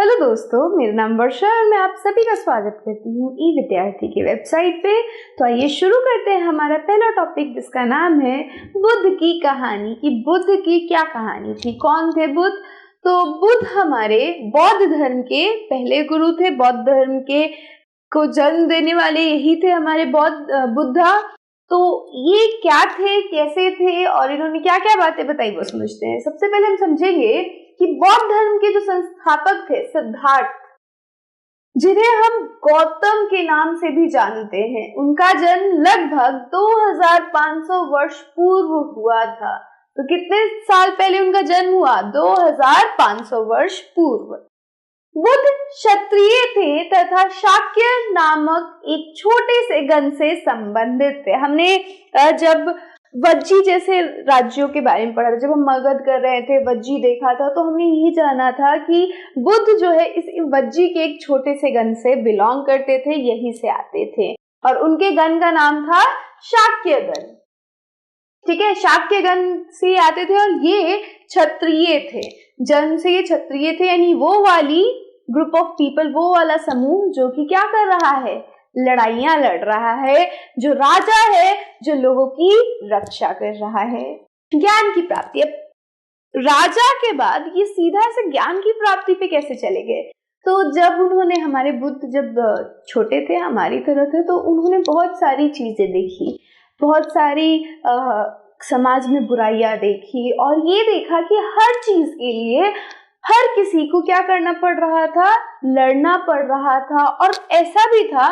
Hello दोस्तों, मेरा नाम वर्षा और मैं आप सभी का स्वागत करती हूँ ई विद्यार्थी की वेबसाइट पे। तो आइए शुरू करते हैं हमारा पहला टॉपिक, जिसका नाम है बुद्ध की कहानी। कि बुद्ध की क्या कहानी थी, कौन थे बुद्ध। तो बुद्ध हमारे बौद्ध धर्म के पहले गुरु थे। बौद्ध धर्म के को जन्म देने वाले यही थे हमारे बुद्धा। तो ये क्या थे, कैसे थे और इन्होंने क्या क्या बातें बताई, वो समझते हैं। सबसे पहले हम समझेंगे कि बौद्ध धर्म के जो संस्थापक थे सिद्धार्थ, जिन्हें हम गौतम के नाम से भी जानते हैं, उनका जन्म लगभग 2500 वर्ष पूर्व हुआ था। तो कितने साल पहले उनका जन्म हुआ? 2500 वर्ष पूर्व। बुद्ध क्षत्रिय थे तथा शाक्य नामक एक छोटे से गण से संबंधित थे। हमने जब वज्जी जैसे राज्यों के बारे में पढ़ा था, जब हम मगध कर रहे थे, वज्जी देखा था, तो हमने यही जाना था कि बुद्ध जो है इस वज्जी के एक छोटे से गण से बिलोंग करते थे, यही से आते थे और उनके गण का नाम था शाक्य गण। ठीक है, शाक्य गण से आते थे और ये क्षत्रिय थे, जन्म से ये क्षत्रिय थे, यानी वो वाली ग्रुप ऑफ पीपल, वो वाला समूह जो कि क्या कर रहा है, लड़ाइयां लड़ रहा है, जो राजा है, जो लोगों की रक्षा कर रहा है। ज्ञान की प्राप्ति, अब राजा के बाद ये सीधा से ज्ञान की प्राप्ति पे कैसे चले गए? तो जब उन्होंने, हमारे बुद्ध जब छोटे थे, हमारी तरह थे, तो उन्होंने बहुत सारी चीजें देखी, बहुत सारी समाज में बुराइयां देखी और ये देखा कि हर चीज के लिए हर किसी को क्या करना पड़ रहा था, लड़ना पड़ रहा था। और ऐसा भी था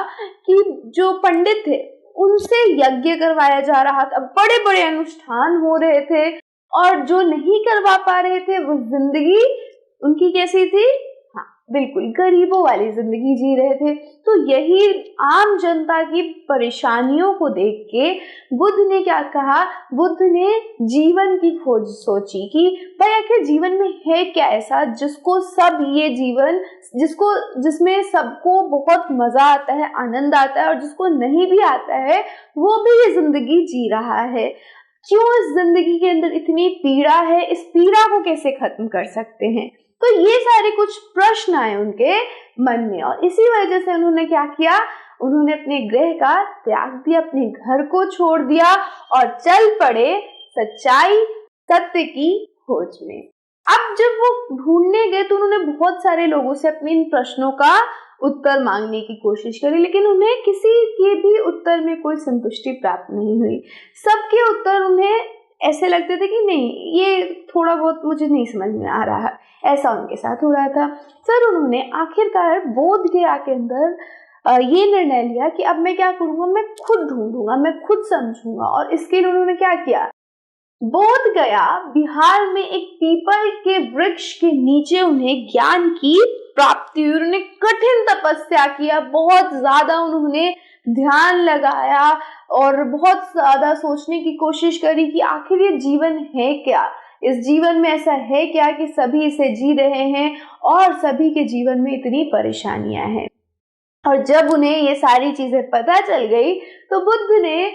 कि जो पंडित थे उनसे यज्ञ करवाया जा रहा था, बड़े बड़े अनुष्ठान हो रहे थे, और जो नहीं करवा पा रहे थे वो जिंदगी उनकी कैसी थी? हाँ, बिल्कुल गरीबों वाली जिंदगी जी रहे थे। तो यही आम जनता की परेशानियों को देख के बुद्ध ने क्या कहा, बुद्ध ने जीवन की खोज सोची कि भाई आखिर जीवन में है क्या ऐसा जिसको सब ये जीवन, जिसमें सबको बहुत मजा आता है, आनंद आता है, और जिसको नहीं भी आता है वो भी ये जिंदगी जी रहा है। क्यों इस जिंदगी के अंदर इतनी पीड़ा है, इस पीड़ा को कैसे खत्म कर सकते हैं? तो ये सारे कुछ प्रश्न आए उनके मन में, और इसी वजह से उन्होंने क्या किया, उन्होंने अपने गृह का त्याग दिया, अपने घर को छोड़ दिया और चल पड़े सच्चाई, सत्य की खोज में। अब जब वो ढूंढने गए तो उन्होंने बहुत सारे लोगों से अपने इन प्रश्नों का उत्तर मांगने की कोशिश करी, लेकिन उन्हें किसी के भी उत्तर में कोई संतुष्टि प्राप्त नहीं हुई। सबके उत्तर उन्हें ऐसे लगते थे कि नहीं, ये थोड़ा बहुत मुझे नहीं समझ में आ रहा है, ऐसा उनके साथ हो रहा था। फिर उन्होंने आखिरकार बोध गया के अंदर ये निर्णय लिया कि अब मैं क्या करूंगा, मैं खुद ढूंढूंगा, मैं खुद समझूंगा। और इसके लिए उन्होंने क्या किया, बोध गया बिहार में एक पीपल के वृक्ष के नीचे उन्हें ज्ञान की प्राप्ति हुई। उन्होंने कठिन तपस्या किया, बहुत ज्यादा उन्होंने ध्यान लगाया और बहुत ज्यादा सोचने की कोशिश करी कि आखिर ये जीवन है क्या, इस जीवन में ऐसा है क्या कि सभी इसे जी रहे हैं और सभी के जीवन में इतनी परेशानियां हैं। और जब उन्हें ये सारी चीजें पता चल गई तो बुद्ध ने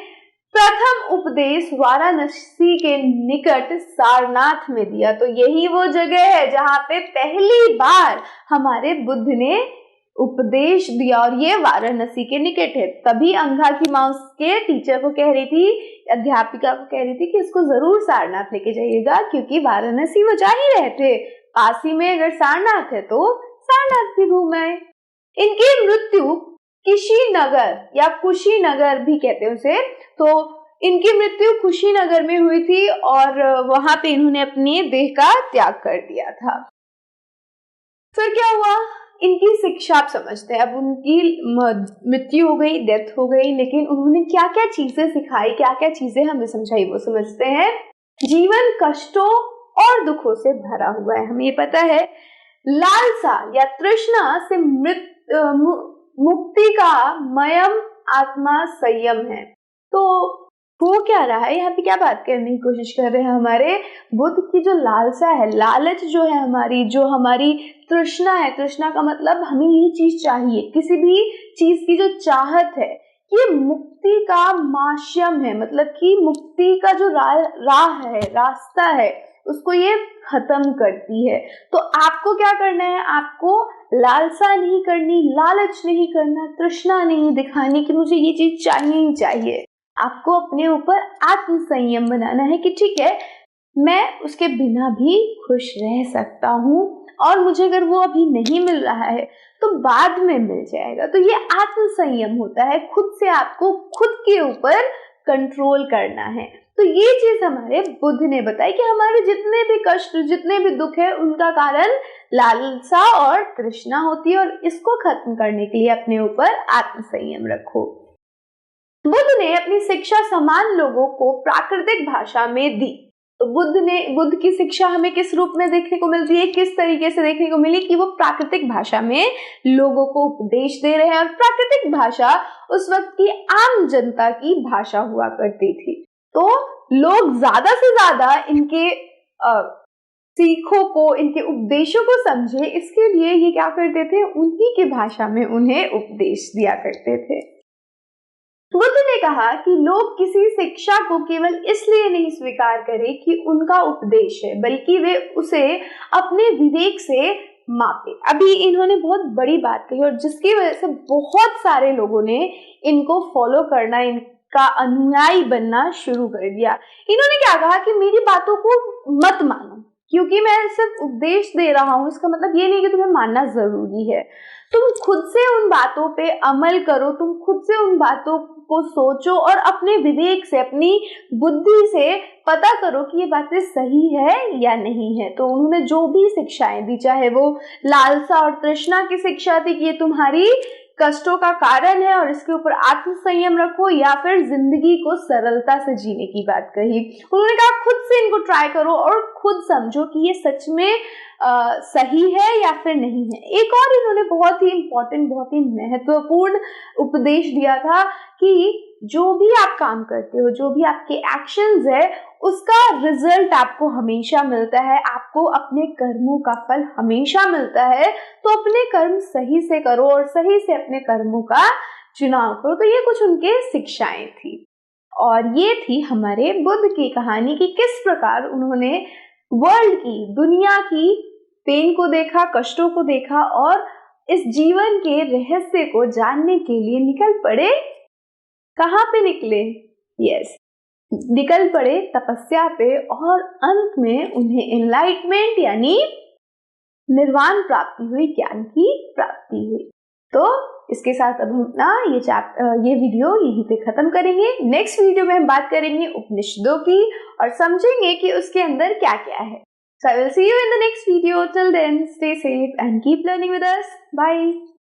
प्रथम उपदेश वाराणसी के निकट सारनाथ में दिया। तो यही वो जगह है जहाँ पे पहली बार हमारे बुद्ध ने उपदेश दिया, और ये वाराणसी के निकट है। तभी अंगा की माँ उसके टीचर को कह रही थी, अध्यापिका को कह रही थी कि इसको जरूर सारनाथ लेके जाइएगा, क्योंकि वाराणसी वो जा ही रहे थे, पास ही में अगर सारनाथ है तो सारनाथ भी घूम आए। इनकी मृत्यु कुशीनगर या कुशीनगर भी कहते हैं उसे, तो इनकी मृत्यु कुशीनगर में हुई थी और वहां पे इन्होंने अपने देह का त्याग कर दिया था। फिर क्या हुआ, इनकी शिक्षा आप समझते हैं। अब उनकी मृत्यु हो गई, डेथ हो गई, लेकिन उन्होंने क्या क्या चीजें सिखाई, क्या क्या चीजें हमें समझाई, वो समझते हैं। जीवन कष्टों और दुखों से भरा हुआ है, हमें ये पता है। लालसा या तृष्णा से मुक्ति का मयम आत्मा संयम है। तो हो क्या रहा है, यहाँ पे क्या बात करने की कोशिश कर रहे हैं हमारे बुद्ध की जो लालसा है, लालच जो है हमारी, जो हमारी तृष्णा है, तृष्णा का मतलब हमें ये चीज चाहिए, किसी भी चीज की जो चाहत है, ये मुक्ति का माध्यम है, मतलब कि मुक्ति का जो राह है, रास्ता है, उसको ये खत्म करती है। तो आपको क्या करना है, आपको लालसा नहीं करनी, लालच नहीं करना, तृष्णा नहीं दिखानी कि मुझे ये चीज चाहिए ही चाहिए। आपको अपने ऊपर आत्म संयम बनाना है कि ठीक है, मैं उसके बिना भी खुश रह सकता हूँ, और मुझे अगर वो अभी नहीं मिल रहा है तो बाद में मिल जाएगा। तो ये आत्म संयम होता है, खुद से आपको खुद के ऊपर कंट्रोल करना है। तो ये चीज हमारे बुद्ध ने बताई कि हमारे जितने भी कष्ट, जितने भी दुख है, उनका कारण लालसा और तृष्णा होती है, और इसको खत्म करने के लिए अपने ऊपर आत्म संयम रखो। बुद्ध ने अपनी शिक्षा समान लोगों को प्राकृतिक भाषा में दी। तो बुद्ध की शिक्षा हमें किस रूप में देखने को मिलती है, किस तरीके से देखने को मिली कि वो प्राकृतिक भाषा में लोगों को उपदेश दे रहे हैं। और प्राकृतिक भाषा उस वक्त की आम जनता की भाषा हुआ करती थी। तो लोग ज्यादा से ज्यादा इनके सीखों को, इनके उपदेशों को समझे, इसके लिए ये क्या करते थे, उन्हीं की भाषा में उन्हें उपदेश दिया करते थे। बुद्ध ने कहा कि लोग किसी शिक्षा को केवल इसलिए नहीं स्वीकार करें कि उनका उपदेश है, बल्कि वे उसे अपने विवेक से मापे। अभी इन्होंने बहुत बड़ी बात कही, और जिसकी वजह से बहुत सारे लोगों ने इनको फॉलो करना, इनका अनुयायी बनना शुरू कर दिया। इन्होंने क्या कहा कि मेरी बातों को मत मानो, क्योंकि मैं सिर्फ उपदेश दे रहा हूँ, इसका मतलब ये नहीं कि तुम्हें मानना जरूरी है। तुम खुद से उन बातों पे अमल करो, तुम खुद से उन बातों को सोचो, और अपने विवेक से, अपनी बुद्धि से पता करो कि ये बातें सही है या नहीं है। तो उन्होंने जो भी शिक्षाएं दी, चाहे वो लालसा और तृष्णा की शिक्षा थी कि ये तुम्हारी कष्टों का कारण है और इसके ऊपर आत्म संयम रखो, या फिर जिंदगी को सरलता से जीने की बात कही। उन्होंने कहा खुद से इनको ट्राई करो और खुद समझो कि ये सच में सही है या फिर नहीं है। एक और इन्होंने बहुत ही इम्पोर्टेंट, बहुत ही महत्वपूर्ण उपदेश दिया था कि जो भी आप काम करते हो, जो भी आपके एक्शंस है, उसका रिजल्ट आपको हमेशा मिलता है, आपको अपने कर्मों का फल हमेशा मिलता है। तो अपने कर्म सही से करो और सही से अपने कर्मों का चुनाव करो। तो ये कुछ उनके शिक्षाएं थी, और ये थी हमारे बुद्ध की कहानी कि किस प्रकार उन्होंने वर्ल्ड की, दुनिया की पेन को देखा, कष्टों को देखा, और इस जीवन के रहस्य को जानने के लिए निकल पड़े। कहाँ पे निकले? यस, निकल पड़े तपस्या पे, और अंत में उन्हें एनलाइटमेंट यानी निर्वाण प्राप्ति हुई, ज्ञान की प्राप्ति हुई। तो इसके साथ अब हम ये वीडियो यहीं पे खत्म करेंगे। नेक्स्ट वीडियो में हम बात करेंगे उपनिषदों की और समझेंगे कि उसके अंदर क्या क्या है। So I will see you in the next video. Till then, stay safe and keep learning with us. Bye.